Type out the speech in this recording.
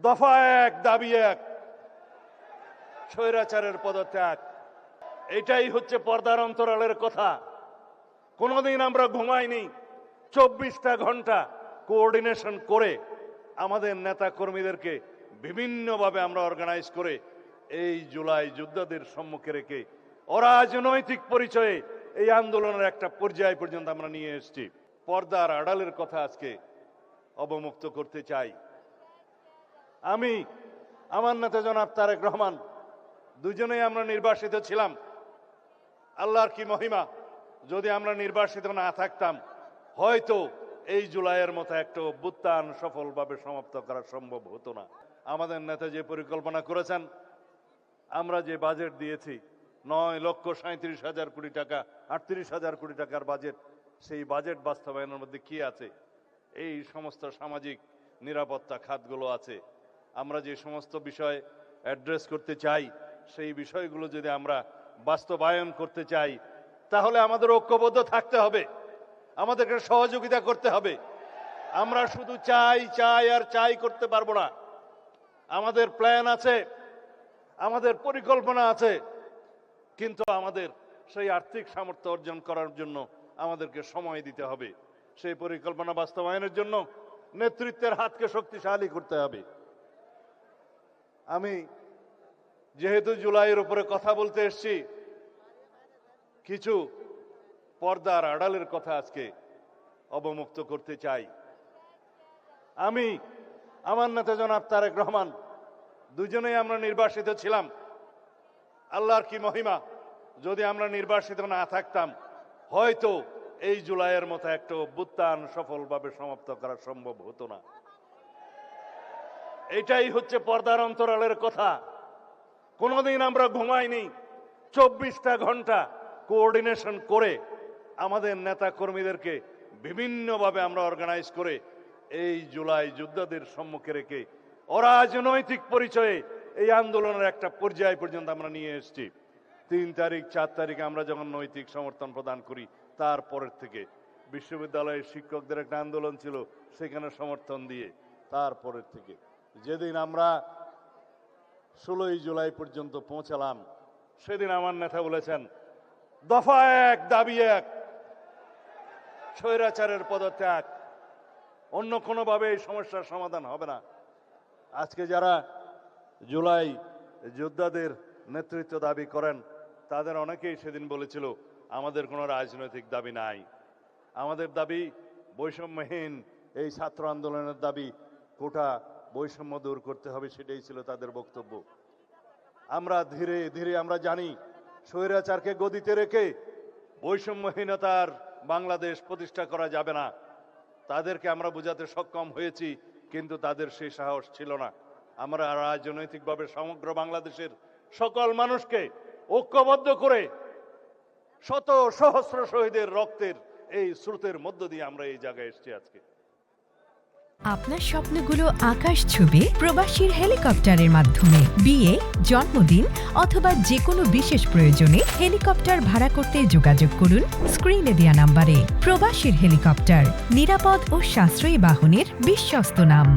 দফা এক, দাবি এক, স্বৈরাচারের পদত্যাগ। এটাই হচ্ছে পর্দার অন্তরালের কথা। কোনোদিন আমরা ঘুমাইনি। 24টা ঘন্টা কোঅর্ডিনেশন করে আমাদের নেতা কর্মীদেরকে বিভিন্নভাবে আমরা অর্গানাইজ করে এই জুলাই যোদ্ধাদের সম্মুখে রেখে অরাজনৈতিক পরিচয়ে এই আন্দোলনের একটা পর্যায় পর্যন্ত আমরা নিয়ে এসেছি। পর্দার আড়ালের কথা আজকে অবমুক্ত করতে চাই। আমি, আমার নেতা জনাব তারেক রহমান, দুজনেই আমরা নির্বাসিত ছিলাম। আল্লাহর কি মহিমা, যদি আমরা নির্বাসিত না থাকতাম হয়তো এই জুলাইয়ের মতো একটা অভ্যুত্থান সফলভাবে সমাপ্ত করা সম্ভব হতো না। আমাদের নেতা যে পরিকল্পনা করেছেন, আমরা যে বাজেট দিয়েছি 9,37,000 কোটি টাকা, 38,000 কোটি টাকার বাজেট, সেই বাজেট বাস্তবায়নের মধ্যে কি আছে? এই সমস্ত সামাজিক নিরাপত্তা খাতগুলো আছে। আমরা যে সমস্ত বিষয় অ্যাড্রেস করতে চাই, সেই বিষয়গুলো যদি আমরা বাস্তবায়ন করতে চাই তাহলে আমাদের ঐক্যবদ্ধ থাকতে হবে, আমাদেরকে সহযোগিতা করতে হবে। আমরা শুধু চাই চাই আর চাই করতে পারবো না। আমাদের প্ল্যান আছে, আমাদের পরিকল্পনা আছে, কিন্তু আমাদের সেই আর্থিক সামর্থ্য অর্জন করার জন্য আমাদেরকে সময় দিতে হবে। সেই পরিকল্পনা বাস্তবায়নের জন্য নেতৃত্বের হাতকে শক্তিশালী করতে হবে। আমি যেহেতু জুলাইয়ের উপরে কথা বলতে এসেছি, কিছু পর্দার আড়ালের কথা আজকে অবমুক্ত করতে চাই। আমি, আমার নেতা জনাব তারেক রহমান, দুজনেই আমরা নির্বাসিত ছিলাম। আল্লাহর কি মহিমা, যদি আমরা নির্বাসিত না থাকতাম হয়তো এই জুলাইয়ের মতো একটা অভ্যুত্থান সফলভাবে সমাপ্ত করা সম্ভব হতো না। এটাই হচ্ছে পর্দার অন্তরালের কথা। কোনোদিন আমরা ঘুমাইনি। 24টা ঘন্টা কোঅর্ডিনেশন করে আমাদের নেতা কর্মীদেরকে বিভিন্নভাবে আমরা অর্গানাইজ করে এই জুলাই যোদ্ধাদের সম্মুখে রেখে অরাজনৈতিক পরিচয়ে এই আন্দোলনের একটা পর্যায় পর্যন্ত আমরা নিয়ে এসেছি। 3 তারিখ 4 তারিখে আমরা যখন নৈতিক সমর্থন প্রদান করি, তারপরের থেকে বিশ্ববিদ্যালয়ের শিক্ষকদের একটা আন্দোলন ছিল, সেখানে সমর্থন দিয়ে তারপরের থেকে যেদিন আমরা 16ই জুলাই পর্যন্ত পৌঁছালাম, সেদিন আমার নেতা বলেছেন দফা এক, দাবি এক, স্বৈরাচারের পদত্যাগ। অন্য কোনোভাবে এই সমস্যার সমাধান হবে না। আজকে যারা জুলাই যোদ্ধাদের নেতৃত্ব দাবি করেন, তাদের অনেকেই সেদিন বলেছিল আমাদের কোনো রাজনৈতিক দাবি নাই, আমাদের দাবি বৈষম্যহীন এই ছাত্র আন্দোলনের দাবি, কোটা বৈষম্য দূর করতে হবে, সেটাই ছিল তাদের বক্তব্য। আমরা ধীরে ধীরে আমরা জানি স্বৈরাচারকে গদিতে রেখে বৈষম্যহীনতার বাংলাদেশ প্রতিষ্ঠা করা যাবে না। তাদেরকে আমরা বোঝাতে সক্ষম হয়েছি, কিন্তু তাদের সেই সাহস ছিল না। আমরা রাজনৈতিকভাবে সমগ্র বাংলাদেশের সকল মানুষকে ঐক্যবদ্ধ করে শত সহস্র শহীদের রক্তের এই স্রোতের মধ্য দিয়ে আমরা এই জায়গায় এসেছি আজকে। আপনার স্বপ্নগুলো আকাশ ছুবে প্রবাসীর হেলিকপ্টারের মাধ্যমে। বিয়ে, জন্মদিন অথবা যে কোনো বিশেষ প্রয়োজনে হেলিকপ্টার ভাড়া করতে যোগাযোগ করুন স্ক্রিনে দেয়া নাম্বারে। প্রবাসীর হেলিকপ্টার, নিরাপদ ও সাশ্রয়ী বাহনের বিশ্বস্ত নাম।